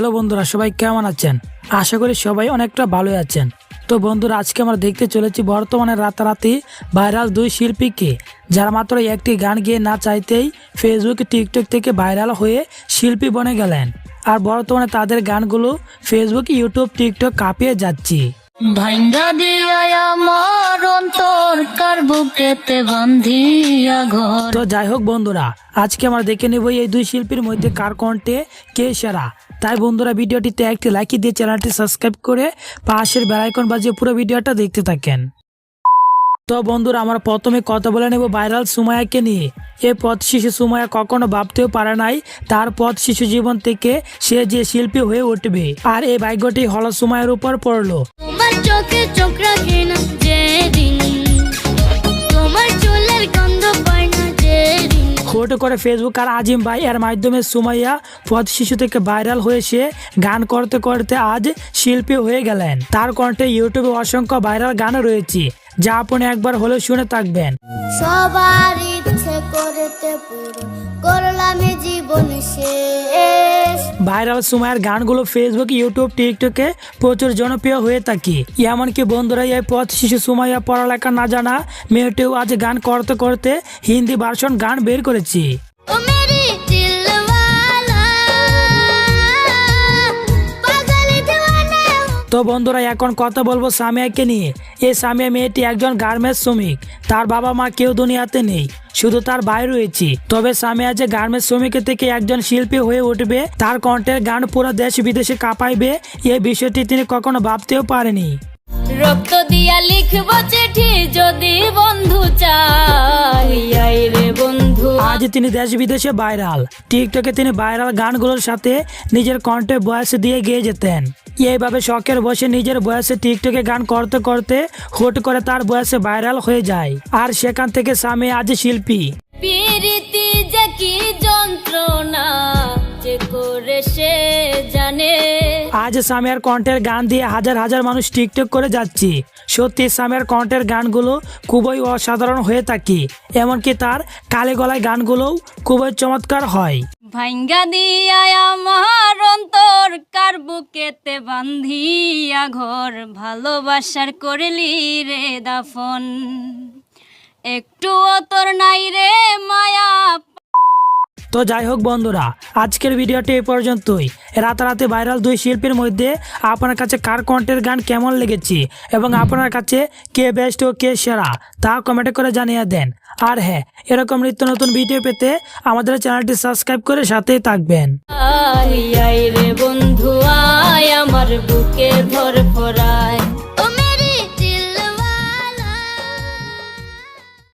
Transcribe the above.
Hello বন্ধুরা, সবাই কেমন আছেন? আশা করি সবাই অনেকটা ভালোই আছেন। তো বন্ধুরা, আজকে আমরা দেখতে চলেছি বর্তমানে রাতারাতি ভাইরাল দুই শিল্পীকে, যারা মাত্র একটি গান গেয়ে না চাইতেই ফেসবুক টিকটক থেকে ভাইরাল হয়ে শিল্পী বনে গেলেন। আর বর্তমানে তাদের গানগুলো ফেসবুক, ইউটিউব, টিকটক কাঁপিয়ে যাচ্ছে। ভাঙ্গা দিয়া আমার অন্তর কার বুকেতে বান্ধিয়া ঘর। তো যাই হোক বন্ধুরা, আজকে আমরা দেখে নেব এই দুই শিল্পীর মধ্যে কার কণ্ঠে কে সেরা। তাই বন্ধুরা, ভিডিওটিতে একটি লাইক দিয়ে চ্যানেলটি সাবস্ক্রাইব করে পাশের বেল আইকন বাজিয়ে পুরো ভিডিওটা দেখতে থাকেন। তো বন্ধুরা, আমরা প্রথমে কথা বলে নেব ভাইরাল সুমাইয়াকে নিয়ে। এই পথ শিশু সুমাইয়া কখনো ভাবতেও পারে নাই তার পথ শিশু জীবন থেকে সে যে শিল্পী হয়ে উঠবে, আর এই ভাগ্যটি হলো সুমাইয়ার উপর পড়লো। তোমার চোখে চোখ রাখে না যেদিন, তোমার চুলের গন্ধ পায় না যেদিন। হুট করে ফেসবুক আর আজিম ভাই এর মাধ্যমে সুমাইয়া পথ শিশু থেকে ভাইরাল হয়ে সে গান করতে করতে আজ শিল্পী হয়ে গেলেন। তার কণ্ঠে ইউটিউবে অসংখ্য ভাইরাল গান রয়েছে, যা আপনি একবার হলেও শুনে থাকবেন। সবার ইচ্ছে করতে পুরো করলাম জীবন শেষ। ভাইরাল সুমাইয়ার গানগুলো ফেসবুক, ইউটিউব, টিকটকে প্রচুর জনপ্রিয় হয়ে থাকে। এমনকি বন্ধুরা, এই পথ শিশু সুমাইয়া পড়ালেখা না জানা মেয়েটিও আজ গান করতে করতে হিন্দি ভার্সন গান বের করেছে। ও মেরি দিলওয়ালা, পাগল দিওয়ানা। তো বন্ধুরা, এখন কথা বলবো সামিয়াকে নিয়ে। এই সামিয়া মেয়েটি একজন গার্মেন্টস শ্রমিক। তার বাবা মা কেউ দুনিয়াতে নেই, শুধু তার ভাই রয়েছে। তবে সামিয়া যে গার্মেন্টস শ্রমিক থেকে একজন শিল্পী হয়ে উঠবে, তার কণ্ঠের গান পুরো দেশ বিদেশে কাঁপাইবে, এই বিষয়টি তিনি কখনো ভাবতেও পারেনি। রক্ত দিয়া লিখব চিঠি যদি বন্ধু চাই, আই রে বন্ধু। আজ তিনি দেশ বিদেশে ভাইরাল। টিকটকে তিনি ভাইরাল গানগুলোর সাথে নিজের কণ্ঠে ভয়েস দিয়ে গেয়ে যেতেন। এইভাবে শখের বসে নিজের বয়সে টিকটকে গান করতে করতে হুট করে তার বয়সে ভাইরাল হয়ে যায়, আর সেখান থেকে সামিয়া আজ শিল্পী। প্রীতি যে কি যন্ত্রণা, যে করে সে জানে। আজ সামিয়ার কণ্ঠের গান দিয়ে হাজার হাজার মানুষ টিকটক করে যাচ্ছে। সত্যি সামিয়ার কণ্ঠের গানগুলো খুবই অসাধারণ হয়ে থাকে, এমনকি তার কালে গলায় গানগুলোও খুবই চমৎকার হয়। ভাঙ্গা দিয়া আমার অন্তর কার বুকেতে বান্ধিয়া ঘর, ভালোবাসার করলি রে দাফন, একটুও তোর নাই রে মায়া। তো যাই হোক বন্ধুরা, আজকের ভিডিওটি এই পর্যন্তই। রাতারাতি ভাইরাল দুই শিল্পীর মধ্যে আপনার কাছে কার কণ্ঠের গান কেমন লেগেছে এবং আপনার কাছে কে বেস্ট ও কে সেরা, তা কমেন্টে করে জানিয়ে দেন। আর হ্যাঁ, এরকম নিত্য নতুন ভিডিও পেতে আমাদের চ্যানেলটি সাবস্ক্রাইব করে সাথেই থাকবেন। আই রে বন্ধু আয়, আমার বুকে ধর